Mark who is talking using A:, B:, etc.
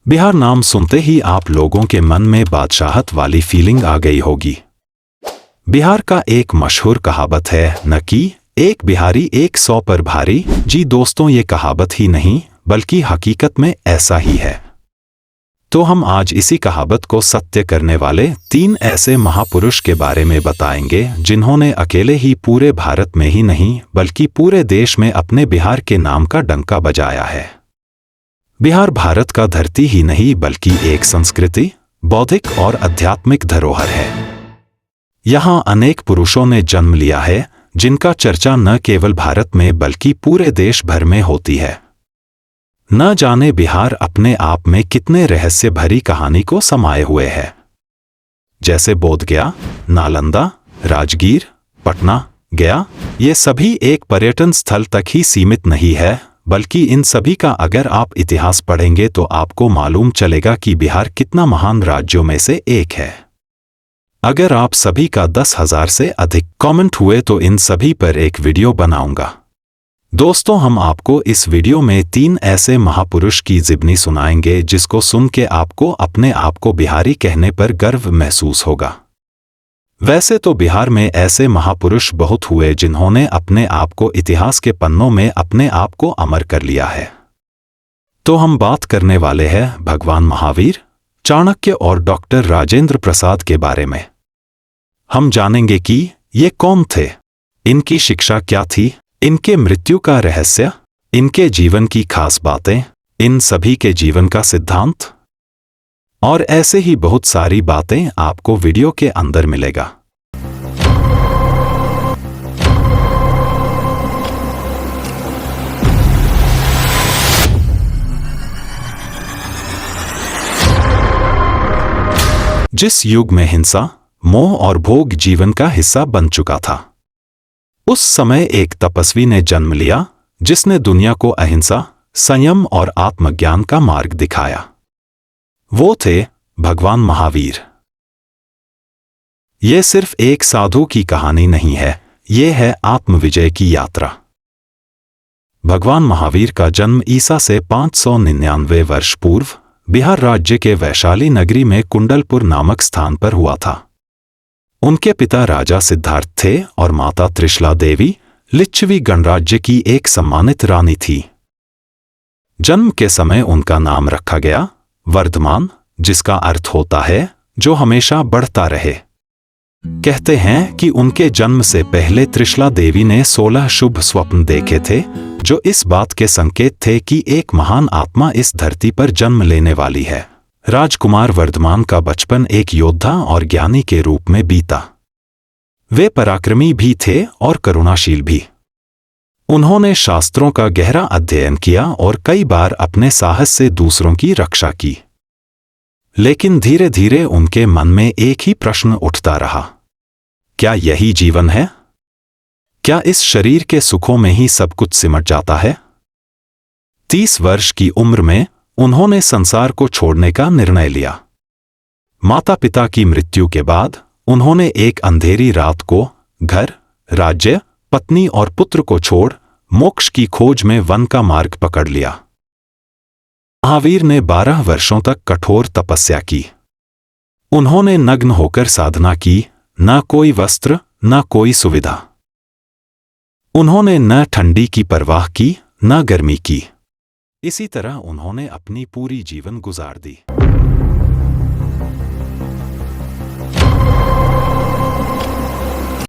A: बिहार नाम सुनते ही आप लोगों के मन में बादशाहत वाली फीलिंग आ गई होगी। बिहार का एक मशहूर कहावत है न कि एक बिहारी 100 पर भारी। जी दोस्तों, ये कहावत ही नहीं बल्कि हकीकत में ऐसा ही है। तो हम आज इसी कहावत को सत्य करने वाले 3 ऐसे महापुरुष के बारे में बताएंगे जिन्होंने अकेले ही पूरे भारत में ही नहीं बल्कि पूरे देश में अपने बिहार के नाम का डंका बजाया है। बिहार भारत का धरती ही नहीं बल्कि एक संस्कृति, बौद्धिक और आध्यात्मिक धरोहर है। यहाँ अनेक पुरुषों ने जन्म लिया है जिनका चर्चा न केवल भारत में बल्कि पूरे देश भर में होती है। न जाने बिहार अपने आप में कितने रहस्य भरी कहानी को समाये हुए है। जैसे बोधगया, नालंदा, राजगीर, पटना, गया, ये सभी एक पर्यटन स्थल तक ही सीमित नहीं है बल्कि इन सभी का अगर आप इतिहास पढ़ेंगे तो आपको मालूम चलेगा कि बिहार कितना महान राज्यों में से एक है। अगर आप सभी का 10,000 से अधिक कमेंट हुए तो इन सभी पर एक वीडियो बनाऊंगा। दोस्तों, हम आपको इस वीडियो में 3 ऐसे महापुरुष की जीवनी सुनाएंगे जिसको सुन के आपको अपने आप को बिहारी कहने पर गर्व महसूस होगा। वैसे तो बिहार में ऐसे महापुरुष बहुत हुए जिन्होंने अपने आप को इतिहास के पन्नों में अपने आप को अमर कर लिया है। तो हम बात करने वाले हैं भगवान महावीर, चाणक्य और डॉक्टर राजेंद्र प्रसाद के बारे में। हम जानेंगे कि ये कौन थे, इनकी शिक्षा क्या थी, इनके मृत्यु का रहस्य, इनके जीवन की खास बातें, इन सभी के जीवन का सिद्धांत और ऐसे ही बहुत सारी बातें आपको वीडियो के अंदर मिलेगा। जिस युग में हिंसा, मोह और भोग जीवन का हिस्सा बन चुका था, उस समय एक तपस्वी ने जन्म लिया जिसने दुनिया को अहिंसा, संयम और आत्मज्ञान का मार्ग दिखाया। वो थे भगवान महावीर। ये सिर्फ एक साधु की कहानी नहीं है, ये है आत्मविजय की यात्रा। भगवान महावीर का जन्म ईसा से 599 वर्ष पूर्व बिहार राज्य के वैशाली नगरी में कुंडलपुर नामक स्थान पर हुआ था। उनके पिता राजा सिद्धार्थ थे और माता त्रिशला देवी लिच्छवी गणराज्य की एक सम्मानित रानी थी। जन्म के समय उनका नाम रखा गया वर्धमान, जिसका अर्थ होता है जो हमेशा बढ़ता रहे। कहते हैं कि उनके जन्म से पहले त्रिशला देवी ने 16 शुभ स्वप्न देखे थे जो इस बात के संकेत थे कि एक महान आत्मा इस धरती पर जन्म लेने वाली है। राजकुमार वर्धमान का बचपन एक योद्धा और ज्ञानी के रूप में बीता। वे पराक्रमी भी थे और करुणाशील भी। उन्होंने शास्त्रों का गहरा अध्ययन किया और कई बार अपने साहस से दूसरों की रक्षा की। लेकिन धीरे धीरे उनके मन में एक ही प्रश्न उठता रहा, क्या यही जीवन है? क्या इस शरीर के सुखों में ही सब कुछ सिमट जाता है? 30 वर्ष की उम्र में उन्होंने संसार को छोड़ने का निर्णय लिया। माता पिता की मृत्यु के बाद उन्होंने एक अंधेरी रात को घर, राज्य, पत्नी और पुत्र को छोड़ मोक्ष की खोज में वन का मार्ग पकड़ लिया। महावीर ने 12 वर्षों तक कठोर तपस्या की। उन्होंने नग्न होकर साधना की, न कोई वस्त्र, न कोई सुविधा। उन्होंने न ठंडी की परवाह की, न गर्मी की। इसी तरह उन्होंने अपनी पूरी जीवन गुजार दी।